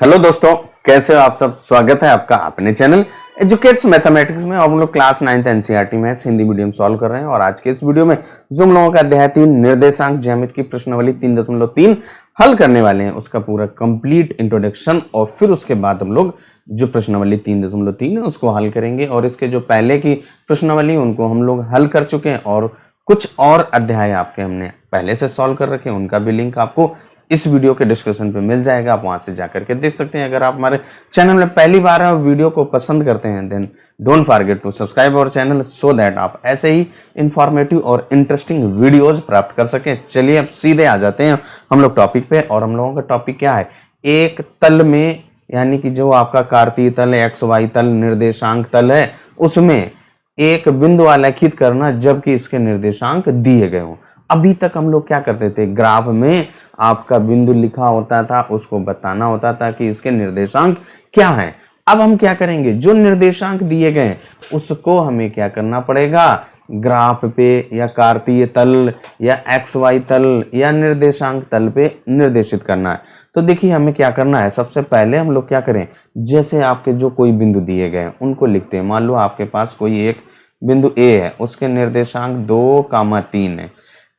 Hello दोस्तों, कैसे हो आप सब। स्वागत है आपका अपने चैनल एजुकेट्स मैथमेटिक्स में। और हम लोग क्लास 9th एनसीईआरटी में हिंदी मीडियम सॉल्व कर रहे हैं। और आज के इस वीडियो में जो हम लोगों का अध्याय 3 निर्देशांक ज्यामिति की प्रश्नावली 3.3 हल करने वाले हैं, उसका पूरा कंप्लीट इंट्रोडक्शन और फिर उसके बाद हम लोग जो प्रश्नावली 3.3 है उसको हल करेंगे। और इसके जो पहले की प्रश्नावली उनको हम लोग हल कर चुके हैं और कुछ और अध्याय आपके हमने पहले से सॉल्व कर रखे हैं, उनका भी लिंक आपको इस वीडियो के डिस्क्रिप्शन पे मिल जाएगा। आप वहां से जाकर के देख सकते हैं। अगर आप हमारे चैनल में पहली बार है और वीडियो को पसंद करते हैं then don't forget to subscribe our channel so that आप ऐसे ही इंफॉर्मेटिव और इंटरेस्टिंग वीडियोस प्राप्त कर सकें। चलिए अब सीधे आ जाते हैं हम लोग टॉपिक पे। और हम लोगों का टॉपिक क्या है, एक तल में यानी कि जो आपका कार्तीय तल है, एक्स वाई तल, निर्देशांक तल है, उसमें एक बिंदु आलेखित करना जबकि इसके निर्देशांक दिए गए हों। अभी तक हम लोग क्या करते थे, ग्राफ में आपका बिंदु लिखा होता था, उसको बताना होता था कि इसके निर्देशांक क्या हैं। अब हम क्या करेंगे, जो निर्देशांक दिए गए उसको हमें क्या करना पड़ेगा, ग्राफ पे या कार्तीय तल या एक्स वाई तल या निर्देशांक तल पे निर्देशित करना है। तो देखिए हमें क्या करना है, सबसे पहले हम लोग क्या करें, जैसे आपके जो कोई बिंदु दिए गए हैं उनको लिखते हैं। मान लो आपके पास कोई एक बिंदु ए है, उसके निर्देशांक 2,3 है।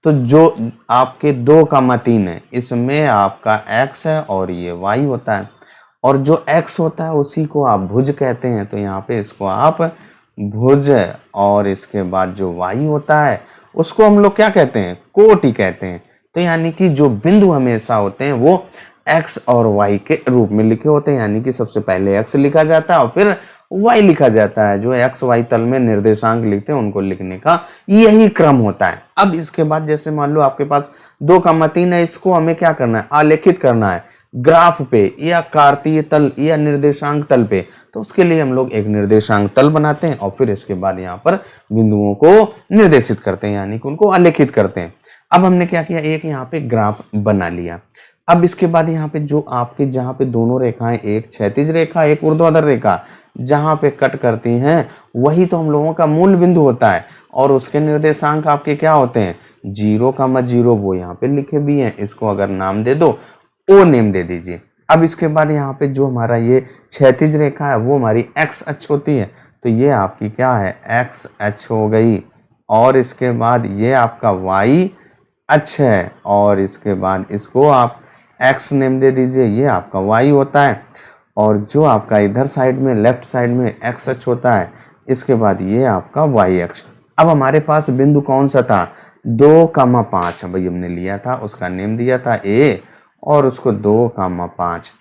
तो जो आपके 2,3 है इसमें आपका x है और ये y होता है। और जो x होता है उसी को आप भुज कहते हैं, तो यहाँ पे इसको आप भुज, और इसके बाद जो y होता है उसको हम लोग क्या कहते हैं, कोटि कहते हैं। तो यानी कि जो बिंदु हमेशा होते हैं वो x और y के रूप में लिखे होते हैं, यानी कि सबसे पहले x लिखा जाता है और फिर y लिखा जाता है। जो x y तल में निर्देशांक लिखते हैं उनको लिखने का यही क्रम होता है। अब इसके बाद जैसे मान लो आपके पास 2,3 है, इसको हमें क्या करना है, आलेखित करना है ग्राफ पे या कार्तीय तल या निर्देशांक तल पे। तो उसके लिए हम लोग एक निर्देशांक तल बनाते हैं और फिर इसके बाद यहाँ पर बिंदुओं को निर्देशित करते हैं, यानी कि उनको आलेखित करते हैं। अब हमने क्या किया, एक यहाँ पे ग्राफ बना लिया। अब इसके बाद यहाँ पे जो आपके जहाँ पे दोनों रेखाएं, एक क्षैतिज रेखा एक ऊर्ध्वाधर रेखा जहाँ पे कट करती हैं, वही तो हम लोगों का मूल बिंदु होता है। और उसके निर्देशांक आपके क्या होते हैं, 0,0, वो यहाँ पे लिखे भी हैं। इसको अगर नाम दे दो, ओ नेम दे दीजिए। अब इसके बाद यहाँ पे जो हमारा ये क्षैतिज रेखा है वो हमारी एक्स अक्ष होती है, तो ये आपकी क्या है, एक्स अक्ष हो गई। और इसके बाद ये आपका वाई अक्ष है और इसके बाद इसको आप एक्स नेम दे दीजिए, ये आपका वाई होता है। और जो आपका इधर साइड में लेफ्ट साइड में एक्स अक्ष होता है, इसके बाद ये आपका वाई अक्ष। अब हमारे पास बिंदु कौन सा था, 2,5 भाई हमने लिया था, उसका नेम दिया था ए और उसको 2,5।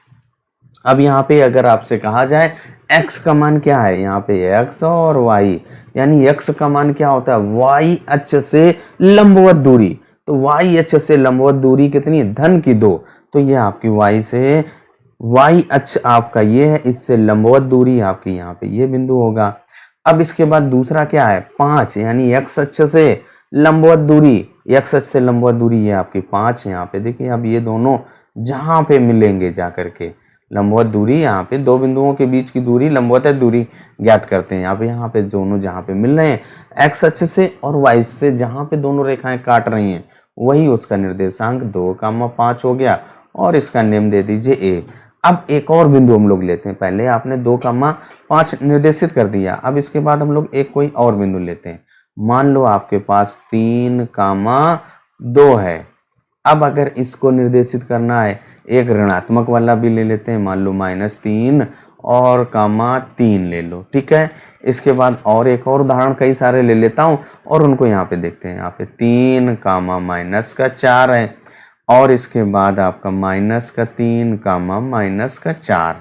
अब यहाँ पे अगर आपसे कहा जाए x का मान क्या है, यहाँ पे x और y, यानी x का मान क्या होता है, y अक्ष से लंबवत दूरी। तो y अक्ष से लंबवत दूरी कितनी, धन की 2। तो ये आपकी y अक्ष आपका ये है, इससे लंबवत दूरी आपकी यहाँ पे ये बिंदु होगा। अब इसके बाद दूसरा क्या है, 5, यानी x अक्ष से लंबवत दूरी, x अक्ष से लंबवत दूरी ये आपकी 5 यहाँ पे। देखिए अब ये दोनों जहाँ पे मिलेंगे जाकर के लंबवत दूरी, यहाँ पे दो बिंदुओं के बीच की दूरी लंबवत दूरी ज्ञात करते हैं। यहाँ पे दोनों जहाँ पे मिल रहे हैं x अक्ष से और y से, जहाँ पे दोनों रेखाएं काट रही हैं वही उसका निर्देशांक 2,5 हो गया और इसका नेम दे दीजिए a। अब एक और बिंदु हम लोग लेते हैं, पहले आपने 2,5 निर्देशित कर दिया। अब इसके बाद हम लोग एक कोई और बिंदु लेते हैं। मान लो आपके पास 3,2 है। अब अगर इसको निर्देशित करना है, एक ऋणात्मक वाला भी ले लेते हैं, मान लो -3 और -3 ले लो, ठीक है। इसके बाद और एक और उदाहरण कई सारे ले लेता हूं और उनको यहाँ पे देखते हैं। यहाँ पे 3, -4 है और इसके बाद आपका -3, -4।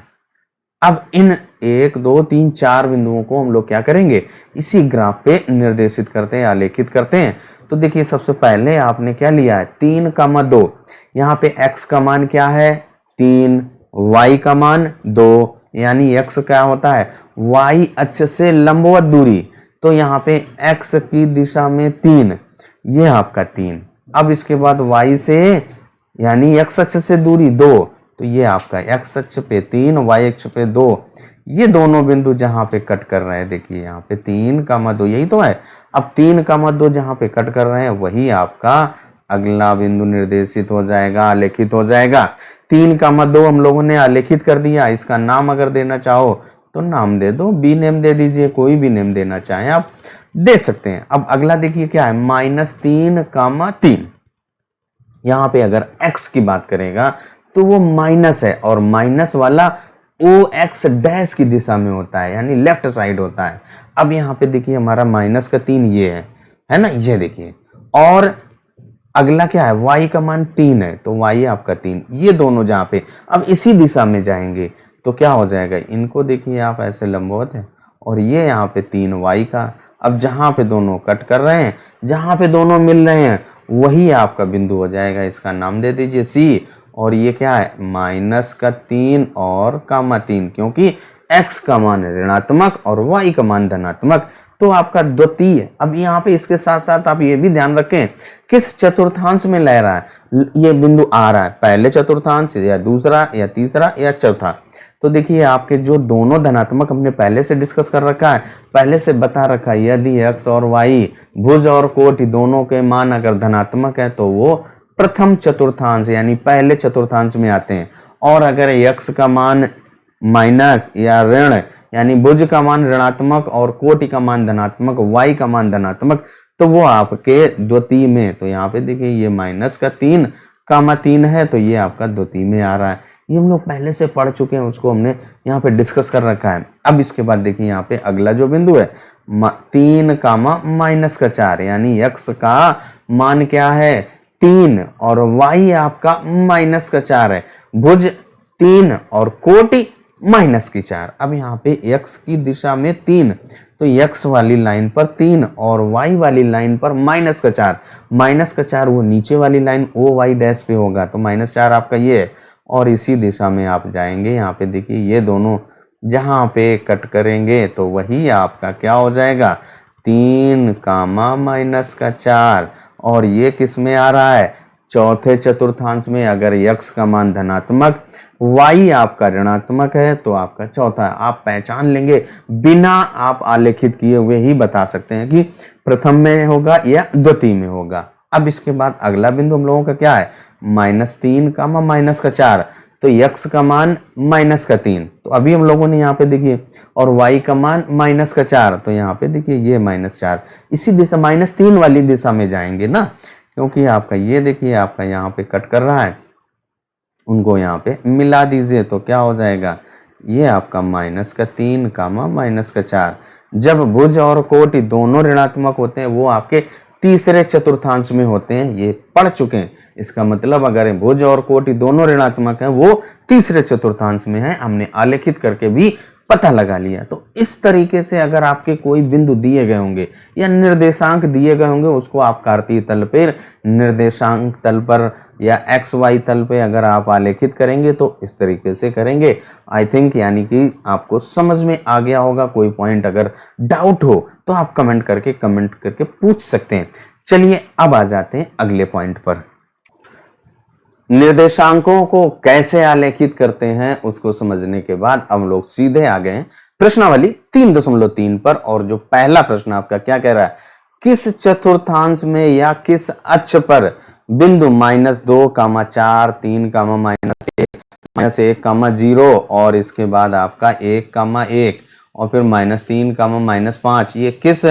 अब इन 1, 2, 3, 4 बिंदुओं को हम लोग क्या करेंगे, इसी ग्राफ पे निर्देशित करते हैं, आलेखित करते हैं। तो देखिए सबसे पहले आपने क्या लिया है, 3,2। यहाँ पे x का मान क्या है, 3, y का मान 2, यानी x क्या होता है, y अक्ष से लंबवत दूरी। तो यहाँ पे x की दिशा में 3, ये आपका 3। अब इसके बाद y से यानी x अक्ष से दूरी 2, तो ये आपका x अक्ष पे 3, y अक्ष पे 2। ये दोनों बिंदु जहां पे कट कर रहे हैं, देखिए यहाँ पे 3,2 यही तो है। अब 3,2 जहां पे कट कर रहे हैं वही आपका अगला बिंदु निर्देशित हो जाएगा, आलेखित हो जाएगा। 3,2 हम लोगों ने आलेखित कर दिया। इसका नाम अगर देना चाहो तो नाम दे दो, बी नेम दे दीजिए, कोई भी नेम देना चाहें आप दे सकते हैं। अब अगला देखिए क्या है, -3,3। यहां पे अगर x की बात करेगा तो वो माइनस है, और माइनस वाला OX डैश की दिशा में होता है, यानी लेफ्ट साइड होता है। अब यहाँ पे देखिए हमारा -3 ये है ना, ये देखिए। और अगला क्या है, y का मान 3 है, तो y आपका 3। ये दोनों जहाँ पे अब इसी दिशा में जाएंगे तो क्या हो जाएगा, इनको देखिए आप ऐसे लंबवत है, और ये यहाँ पे 3y का। अब जहाँ पे दोनों कट कर रहे हैं, जहाँ पे दोनों मिल रहे हैं, वही आपका बिंदु हो जाएगा। इसका नाम दे दीजिए C। और ये क्या है, -3 और -3, क्योंकि x का मान ऋणात्मक और y का मान धनात्मक, तो आपका द्वितीय। अब यहाँ पे इसके साथ साथ आप ये भी ध्यान रखें किस चतुर्थांश में ले रहा है ये बिंदु आ रहा है, पहले चतुर्थांश या दूसरा या तीसरा या चौथा। तो देखिए आपके जो दोनों धनात्मक हमने पहले से डिस्कस कर रखा है, पहले से बता रखा है, यदि x और y भुज और कोटि दोनों के मान अगर धनात्मक है तो वो प्रथम चतुर्थांश यानी पहले चतुर्थांश में आते हैं। और अगर x का मान माइनस या ऋण यानी भुज का मान ऋणात्मक और कोटि का मान धनात्मक, y का मान धनात्मक, तो वो आपके द्वितीय में। तो यहाँ पे देखिए ये -3,3 है, तो ये आपका द्वितीय में आ रहा है। ये हम लोग पहले से पढ़ चुके हैं, उसको हमने यहाँ पे डिस्कस कर रखा है। अब इसके बाद देखिए यहाँ पे अगला जो बिंदु है 3, -4, यानी x का मान क्या है 3 और y आपका -4 है, भुज 3 और कोटि -4। अब यहाँ पे x की दिशा में 3, तो x वाली लाइन पर 3 और y वाली लाइन पर -4। -4 वो नीचे वाली लाइन OY डैश पे होगा, तो -4 आपका ये है। और इसी दिशा में आप जाएंगे, यहाँ पे देखिए ये दोनों जहाँ पे कट करेंगे तो वही आपका क्या हो जाएगा 3, -4। और ये किस में आ रहा है, चौथे चतुर्थांश में। अगर x का मान धनात्मक, y आपका ऋणात्मक है, तो आपका चौथा है। आप पहचान लेंगे, बिना आप आलेखित किए हुए ही बता सकते हैं कि प्रथम में होगा या द्वितीय में होगा। अब इसके बाद अगला बिंदु हम लोगों का क्या है, -3, -4, तो x का मान -3, तो अभी हम लोगों ने यहाँ पे देखिए, और y का मान -4, तो यहाँ पे देखिए ये -4। इसी दिशा -3 वाली दिशा में जाएंगे ना, क्योंकि आपका ये देखिए आपका यहाँ पे कट कर रहा है, उनको यहाँ पे मिला दीजिए तो क्या हो जाएगा, ये आपका -3, -4। जब भुज और कोटि दोनों ऋणात्मक होते हैं वो आपके तीसरे चतुर्थांश में होते हैं, ये पढ़ चुके हैं। इसका मतलब अगर भुज और कोटि दोनों ऋणात्मक हैं वो तीसरे चतुर्थांश में है, हमने आलेखित करके भी पता लगा लिया। तो इस तरीके से अगर आपके कोई बिंदु दिए गए होंगे या निर्देशांक दिए गए होंगे, उसको आप कार्तीय तल पर, निर्देशांक तल पर या XY तल पे अगर आप आलेखित करेंगे तो इस तरीके से करेंगे। आई थिंक यानी कि आपको समझ में आ गया होगा। कोई पॉइंट अगर डाउट हो तो आप कमेंट करके पूछ सकते हैं। चलिए अब आ जाते हैं अगले पॉइंट पर। निर्देशांकों को कैसे आलेखित करते हैं उसको समझने के बाद हम लोग सीधे आ गए प्रश्नावली 3.3 पर। और जो पहला प्रश्न आपका क्या कह रहा है, किस चतुर्थांश में या किस अक्ष पर बिंदु -2, -4, 3, -1, -1, 0 और इसके बाद आपका 1, 1 और फिर -3, -5 ये किस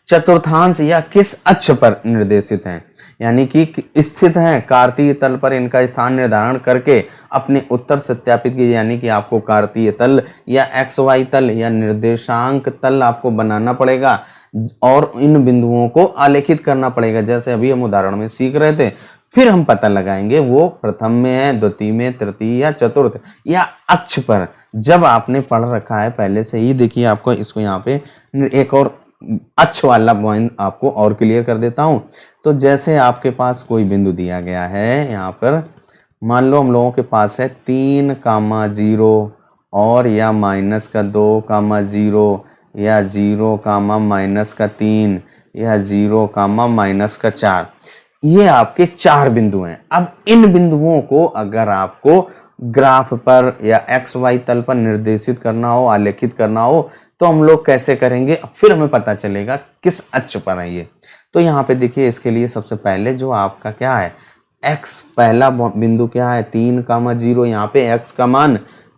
चतुर्थांश या किस अक्ष पर निर्देशित हैं, यानी कि स्थित हैं। कार्तीय तल पर इनका स्थान निर्धारण करके अपने उत्तर सत्यापित कीजिए, यानी कि आपको कार्तीय तल या XY तल या निर्देशांक तल आपको बनाना पड़ेगा और इन बिंदुओं को आलेखित करना पड़ेगा। जैसे अभी हम उदाहरण में सीख रहे थे, फिर हम पता लगाएंगे वो प्रथम में है, द्वितीय में, तृतीय या चतुर्थ या अक्ष पर। जब आपने पढ़ रखा है पहले से ही, देखिए आपको इसको यहाँ पे एक और अक्ष वाला पॉइंट आपको और क्लियर कर देता हूं। तो जैसे आपके पास कोई बिंदु दिया गया है, यहाँ पर मान लो हम लोगों के पास है 3, 0 और या -2, 0 या 0, -3 या 0, -4, ये आपके 4 बिंदु हैं। अब इन बिंदुओं को अगर आपको ग्राफ पर या XY तल पर निर्देशित करना हो, आलेखित करना हो, तो हम लोग कैसे करेंगे, फिर हमें पता चलेगा किस अक्ष पर है ये। तो यहाँ पे देखिए इसके लिए सबसे पहले जो आपका क्या है x पहला बिंदु क्या है 3,0, यहाँ पे x का मान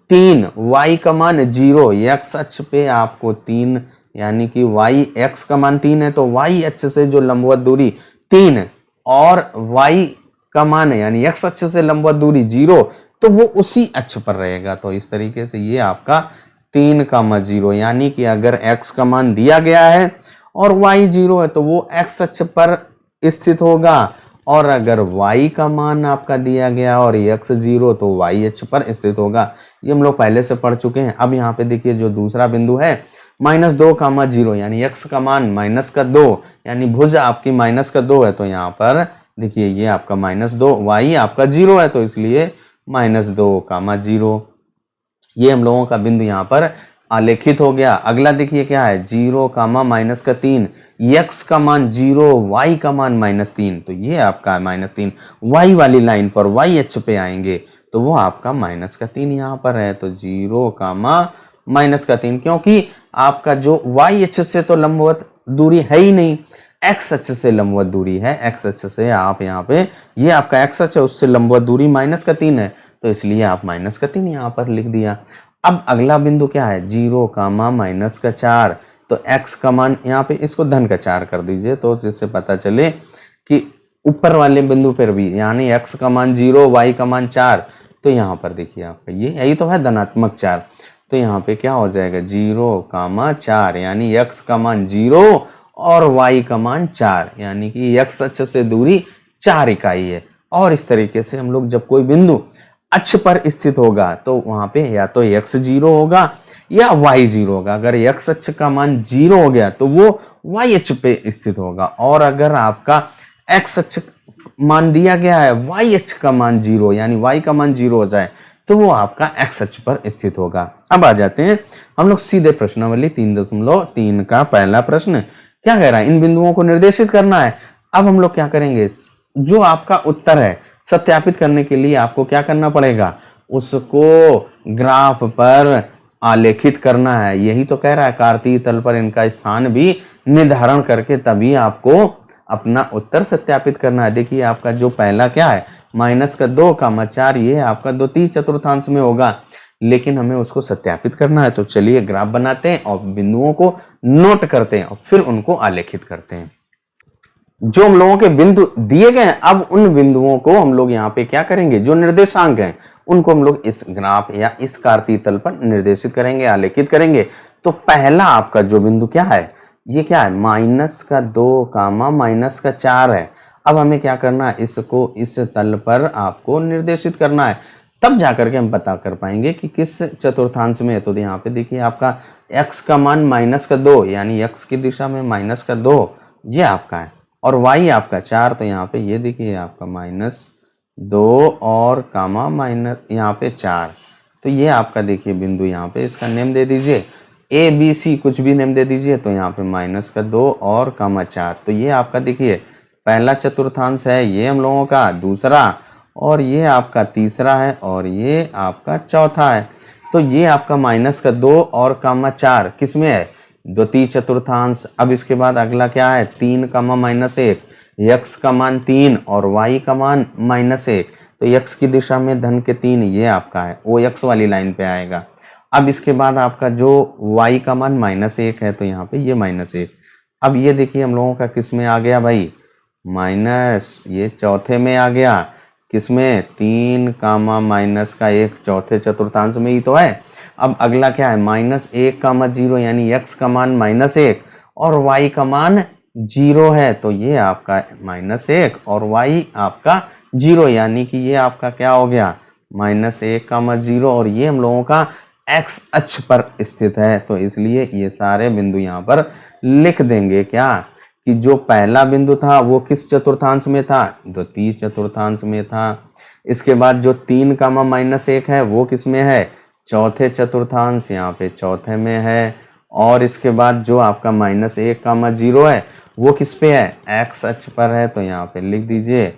3, y का मान 0, x अक्ष पे आपको 3 यानी कि y x का मान 3 है तो y अक्ष से जो लंबवत दूरी 3 और y का मान है यानी x अक्ष से लंबवत दूरी 0 तो वो उसी अक्ष पर रहेगा। तो इस तरीके से ये आपका 3,0 यानी कि अगर x का मान दिया गया है और y 0 है तो वो x अक्ष पर स्थित होगा, और अगर y का मान आपका दिया गया और x 0 तो y अक्ष पर स्थित होगा। ये हम लोग पहले से पढ़ चुके हैं। अब यहाँ पे देखिए जो दूसरा बिंदु है -2,0 यानी x का मान -2 यानी भुज आपकी -2 है तो यहाँ पर देखिए ये आपका -2, y आपका 0 है तो इसलिए -2,0 ये हम लोगों का बिंदु यहाँ पर आलेखित हो गया। अगला देखिए क्या है 0, -3, x का मान 0, y का मान -3 तो ये आपका -3 y वाली लाइन पर y अक्ष पे आएंगे तो वो आपका -3 यहाँ पर है। तो 0, -3 क्योंकि आपका जो y अक्ष से तो लंबवत दूरी है ही नहीं, x अक्ष से लंबवत दूरी है। x अक्ष से आप यहाँ पे ये आपका x अक्ष है उससे लंबवत दूरी -3 है तो इसलिए आप -3 यहाँ पर लिख दिया। अब अगला बिंदु क्या है 0, -4 तो x का मान यहाँ पे इसको धन का 4 कर दीजिए तो जिससे पता चले कि ऊपर वाले बिंदु पर भी यानी x का मान 0, y का मान 4 तो यहाँ पर देखिए आपका ये यही तो है धनात्मक 4 तो यहाँ पे क्या हो जाएगा 0, 4 यानी x का मान 0 और y का मान 4 यानी कि x अक्ष से दूरी 4 इकाई है। और इस तरीके से हम लोग जब कोई बिंदु अक्ष पर स्थित होगा तो वहां पे या तो x 0 होगा या y 0 होगा। अगर x अक्ष का मान 0 हो गया तो वो y अक्ष पे स्थित होगा, और अगर आपका x अक्ष मान दिया गया है y अक्ष का मान 0 यानी y का मान 0 हो जाए तो वो आपका x अक्ष पर स्थित होगा। अब आ जाते हैं हम लोग सीधे प्रश्नावली 3.3 का पहला प्रश्न। क्या कह रहा है इन बिंदुओं को निर्देशित करना है। अब हम लोग क्या करेंगे जो आपका उत्तर है सत्यापित करने के लिए आपको क्या करना पड़ेगा, उसको ग्राफ पर आलेखित करना है। यही तो कह रहा है कार्तीय तल पर इनका स्थान भी निर्धारण करके तभी आपको अपना उत्तर सत्यापित करना है। देखिए आपका जो पहला क्या है -2,4 ये आपका 2/3 में होगा, लेकिन हमें उसको सत्यापित करना है। तो चलिए ग्राफ बनाते हैं और बिंदुओं को नोट करते हैं और फिर उनको आलेखित करते हैं। जो हम लोगों के बिंदु दिए गए हैं अब उन बिंदुओं को हम लोग यहाँ पे क्या करेंगे जो निर्देशांक हैं उनको हम लोग इस ग्राफ या इस कार्तीय तल पर निर्देशित करेंगे, आलेखित करेंगे। तो पहला आपका जो बिंदु क्या है ये क्या है -2, -4 है। अब हमें क्या करना है इसको इस तल पर आपको निर्देशित करना है, तब जाकर के हम पता कर पाएंगे कि किस चतुर्थांश में है। तो यहाँ पे देखिए आपका x का मान -2 यानी x की दिशा में -2 ये आपका है, और y आपका 4 तो यहाँ पे ये देखिए आपका -2 और कामा माइनस यहाँ पे 4 तो ये आपका देखिए बिंदु यहाँ पे इसका नेम दे दीजिए ABC कुछ भी नेम दे दीजिए। तो यहाँ पे -2 और कामा 4 तो ये आपका देखिए पहला चतुर्थांश है ये हम लोगों का, दूसरा और ये आपका तीसरा है और ये आपका चौथा है। तो ये आपका -2 और कामा 4 किस में है द्वितीय चतुर्थांश। अब इसके बाद अगला क्या है 3, -1 x का मान 3 और y का मान -1 तो x की दिशा में धन के 3 ये आपका है OX वाली लाइन पे आएगा। अब इसके बाद आपका जो y का मान -1 है तो यहाँ पे ये -1। अब ये देखिए हम लोगों का किस में आ गया भाई माइनस, ये चौथे में आ गया किसमें 3, -1 चौथे चतुर्थांश में ही तो है। अब अगला क्या है -1, 0 यानी x का मान -1 और y का मान 0 है तो ये आपका -1 और y आपका 0 यानी कि ये आपका क्या हो गया -1, 0 और ये हम लोगों का x अक्ष पर स्थित है। तो इसलिए ये सारे बिंदु यहाँ पर लिख देंगे क्या कि जो पहला बिंदु था वो किस चतुर्थांश में था द्वितीय चतुर्थांश में था। इसके बाद जो 3, -1 है वो किस में है चौथे चतुर्थांश यहाँ पे चौथे में है। और इसके बाद जो आपका -1, 0 है वो किस पे है x अक्ष पर है तो यहाँ पे लिख दीजिए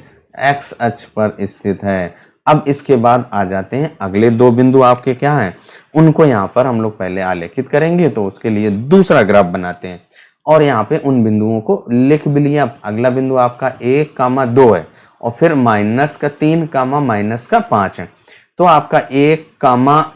x अक्ष पर स्थित है। अब इसके बाद आ जाते हैं अगले दो बिंदु आपके क्या हैं उनको यहाँ पर हम लोग पहले आलेखित करेंगे। तो उसके लिए दूसरा ग्राफ बनाते हैं और यहाँ पे उन बिंदुओं को लिख भी लिया। अगला बिंदु आपका 1, 2 है और फिर माइनस का 3 कामा माइनस का 5 है। तो आपका 1 कामा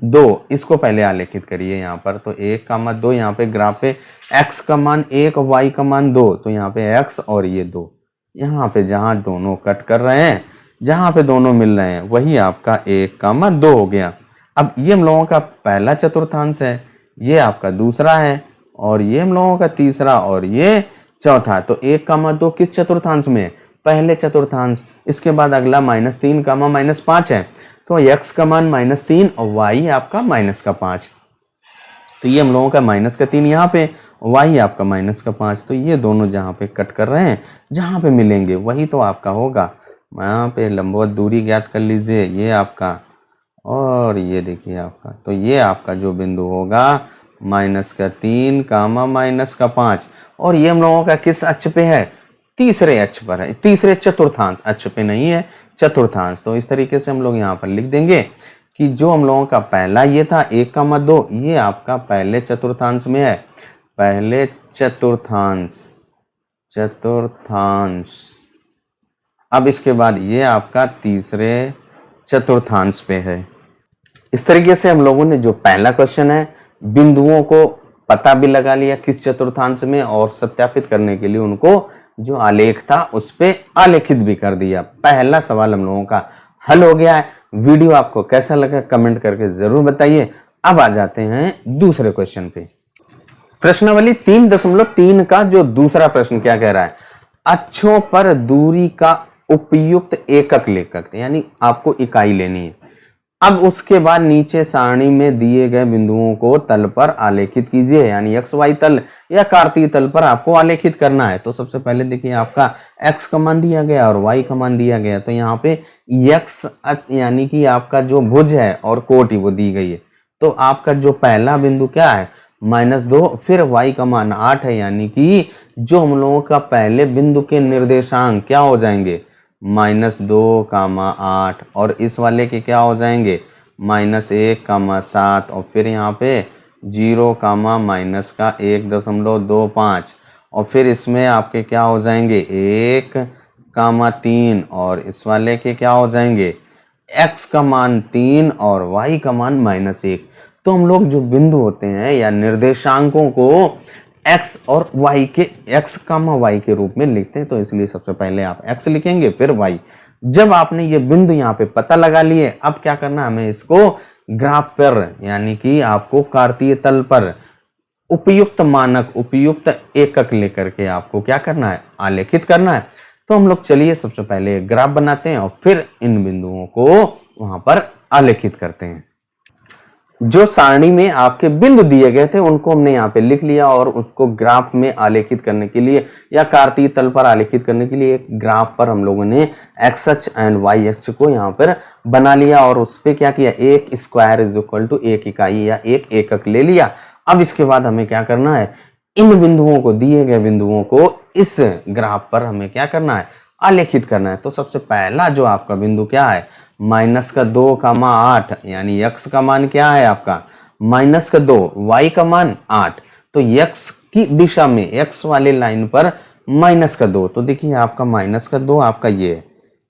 2 इसको पहले आलेखित करिए यहाँ पर। तो 1 कामा 2 यहाँ पे ग्राफ पे x का मान 1 और y का मान 2, तो यहाँ पे x और ये 2, यहाँ पे जहाँ दोनों कट कर रहे हैं, जहाँ पे दोनों मिल रहे हैं वही आपका 1 कामा 2 हो गया। अब ये हम लोगों का पहला चतुर्थांश है, ये आपका दूसरा है, और ये हम लोगों का तीसरा, और ये चौथा। तो 1 कामा 2 किस चतुर्थांश में है? पहले चतुर्थांश। इसके बाद अगला -3 कामा -5 है, तो x का मान -3 और y आपका -5। तो ये हम लोगों का -3 यहाँ पे, y आपका -5। तो ये दोनों जहाँ पे कट कर रहे हैं, जहाँ पे मिलेंगे वही तो आपका होगा। यहाँ पे लंबवत दूरी ज्ञात कर लीजिए, ये आपका, और ये देखिए आपका। तो ये आपका जो बिंदु होगा -3 कामा -5, और ये हम लोगों का किस अक्ष पे है? तीसरे अक्ष पर है, तीसरे चतुर्थांश, अक्ष पे नहीं है, चतुर्थांश। तो इस तरीके से हम लोग यहाँ पर लिख देंगे कि जो हम लोगों का पहला ये था 1 कामा 2, ये आपका पहले चतुर्थांश में है, पहले चतुर्थांश। अब इसके बाद ये आपका तीसरे चतुर्थांश पे है। इस तरीके से हम लोगों ने जो पहला क्वेश्चन है, बिंदुओं को पता भी लगा लिया किस चतुर्थांश में, और सत्यापित करने के लिए उनको जो आलेख था उस पे आलेखित भी कर दिया। पहला सवाल हम लोगों का हल हो गया है। वीडियो आपको कैसा लगा कमेंट करके जरूर बताइए। अब आ जाते हैं दूसरे क्वेश्चन पे। प्रश्नावली 3.3 का जो दूसरा प्रश्न क्या कह रहा है? अक्षों पर दूरी का उपयुक्त एकक लेकर, यानी आपको इकाई लेनी है। अब उसके बाद नीचे सारणी में दिए गए बिंदुओं को तल पर आलेखित कीजिए, यानी एक्स वाई तल या कार्तीय तल पर आपको आलेखित करना है। तो सबसे पहले देखिए आपका x का मान दिया गया और y का मान दिया गया। तो यहाँ पे x यानी कि आपका जो भुज है और कोटि वो दी गई है। तो आपका जो पहला बिंदु क्या है? -2, फिर y का मान 8 है, यानी कि जो हम लोगों का पहले बिंदु के निर्देशांक क्या हो जाएंगे? -2 कामा 8, और इस वाले के क्या हो जाएंगे? -1 कामा 7, और फिर यहाँ पे 0 कामा माइनस का 1.25, और फिर इसमें आपके क्या हो जाएंगे? 1 कामा 3, और इस वाले के क्या हो जाएंगे? x का मान 3 और y का मान -1। तो हम लोग जो बिंदु होते हैं या निर्देशांकों को x और y के, x कामा y के रूप में लिखते हैं। तो इसलिए सबसे पहले आप x लिखेंगे फिर y। जब आपने ये बिंदु यहाँ पे पता लगा लिए, अब क्या करना है हमें? इसको ग्राफ पर, यानी कि आपको कार्तीय तल पर उपयुक्त मानक, उपयुक्त एकक लेकर के आपको क्या करना है? आलेखित करना है। तो हम लोग चलिए सबसे पहले ग्राफ बनाते हैं और फिर इन बिंदुओं को वहां पर आलेखित करते हैं। जो सारणी में आपके बिंदु दिए गए थे उनको हमने यहाँ पे लिख लिया, और उसको ग्राफ में आलेखित करने के लिए या कार्तीय तल पर आलेखित करने के लिए एक ग्राफ पर हम लोगों ने x अक्ष एंड y अक्ष को यहाँ पर बना लिया, और उस पर क्या किया? 1 स्क्वायर इज इक्वल टू 1 इकाई या 1 एकक ले लिया। अब इसके बाद हमें क्या करना है? इन बिंदुओं को, दिए गए बिंदुओं को इस ग्राफ पर हमें क्या करना है? आलेखित करना है। तो सबसे पहला जो आपका बिंदु क्या है? -2 कामा 8, यानी x का मान क्या है आपका? -2, y का मान 8। तो x की दिशा में, x वाले लाइन पर -2, तो देखिए आपका -2 आपका ये है,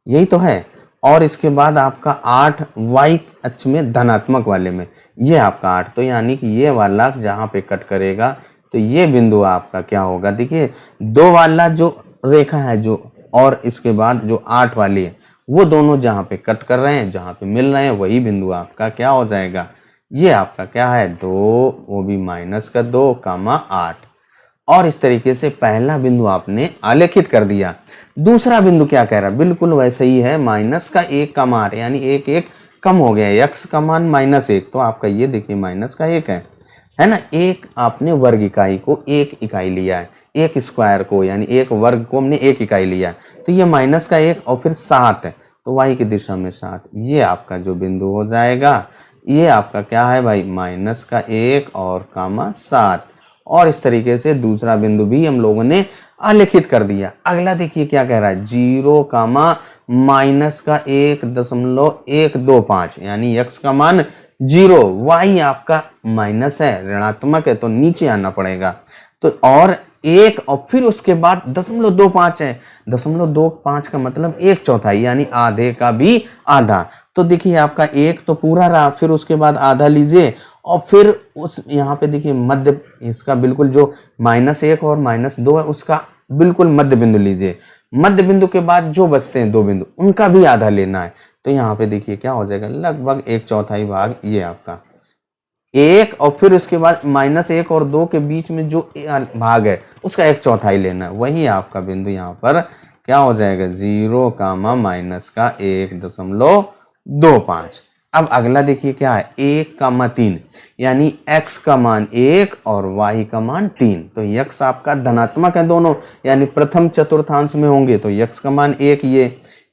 यही तो है। और इसके बाद आपका 8 y अक्ष में धनात्मक वाले में, ये आपका 8। तो यानी कि ये वाला जहाँ पे कट करेगा तो ये बिंदु आपका क्या होगा? देखिए 2 वाला जो रेखा है जो, और इसके बाद जो 8 वाली है, वो दोनों जहाँ पे कट कर रहे हैं, जहाँ पे मिल रहे हैं, वही बिंदु आपका क्या हो जाएगा? ये आपका क्या है? 2, वो भी -2 कामा 8। और इस तरीके से पहला बिंदु आपने आलेखित कर दिया। दूसरा बिंदु क्या कह रहा है? बिल्कुल वैसे ही है, -1 कामा 8, यानी 1 कम हो गया, x का मान -1। तो आपका ये देखिए -1 है ना। एक आपने वर्ग इकाई को 1 इकाई लिया है, 1 स्क्वायर को यानी 1 वर्ग को हमने 1 इकाई लिया है। तो ये -1 और फिर 7 है, तो y की दिशा में 7, ये आपका जो बिंदु हो जाएगा, ये आपका क्या है भाई? -1 और कामा 7। और इस तरीके से दूसरा बिंदु भी हम लोगों ने आलेखित कर दिया। अगला देखिए क्या कह रहा है? 0 कामा -1.125, यानी x का मान 0, y आपका माइनस है, ऋणात्मक है, तो नीचे आना पड़ेगा। तो और एक और फिर उसके बाद 0.25 है। 0.25 का मतलब 1/4 यानी आधे का भी आधा। तो देखिए आपका एक तो पूरा रहा, फिर उसके बाद आधा लीजिए और फिर उस यहाँ पे देखिए मध्य इसका बिल्कुल जो -1 और -2 है उसका बिल्कुल मध्य बिंदु लीजिए। मध्य बिंदु के बाद जो बचते हैं 2 बिंदु उनका भी आधा लेना है। तो यहाँ पे देखिए क्या हो जाएगा, लगभग 1/4 भाग ये आपका एक, और फिर उसके बाद -1 और 2 के बीच में जो भाग है उसका 1/4 लेना है। वही आपका बिंदु यहाँ पर क्या हो जाएगा, 0, -1.25। अब अगला देखिए क्या है, 1, 3 यानी x का मान 1 और y का मान 3। तो x आपका धनात्मक है दोनों, यानी प्रथम चतुर्थांश में होंगे तो x का मान 1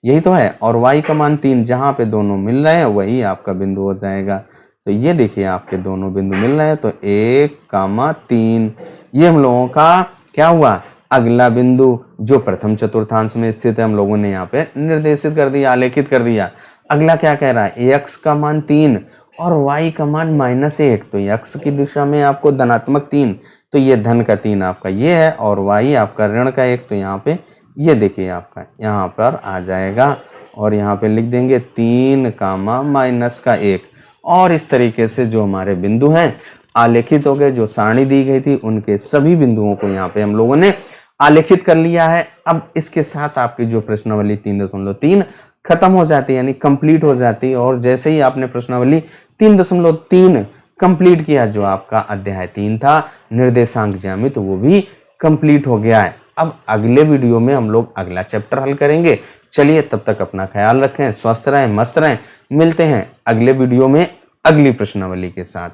यही तो है, और y का मान 3, जहां पे दोनों मिल रहे हैं वही आपका बिंदु हो जाएगा। तो ये देखिए आपके दोनों बिंदु मिल रहे हैं, तो 1, 3 ये हम लोगों का क्या हुआ, अगला बिंदु जो प्रथम चतुर्थांश में स्थित है हम लोगों ने यहाँ पे निर्देशित कर दिया, आलेखित कर दिया। अगला क्या कह रहा है, x का मान 3 और y का मान -1। तो x की दिशा में आपको धनात्मक 3, तो ये धन का 3 आपका ये है, और y आपका ऋण का 1। तो यहाँ पे ये देखिए आपका यहाँ पर आ जाएगा, और यहाँ पे लिख देंगे 3, -1। और इस तरीके से जो हमारे बिंदु हैं आलेखित हो गए, जो सारणी दी गई थी उनके सभी बिंदुओं को यहाँ पे हम लोगों ने आलेखित कर लिया है। अब इसके साथ आपकी जो प्रश्नावली 3.3 खत्म हो जाती है, यानी कंप्लीट हो जाती है। और जैसे ही आपने प्रश्नावली 3.3 कंप्लीट किया, जो आपका अध्याय 3 था निर्देशांक ज्यामिति, वो भी कंप्लीट हो गया है। अब अगले वीडियो में हम लोग अगला चैप्टर हल करेंगे। चलिए तब तक अपना ख्याल रखें, स्वस्थ रहें, मस्त रहें। मिलते हैं अगले वीडियो में अगली प्रश्नावली के साथ।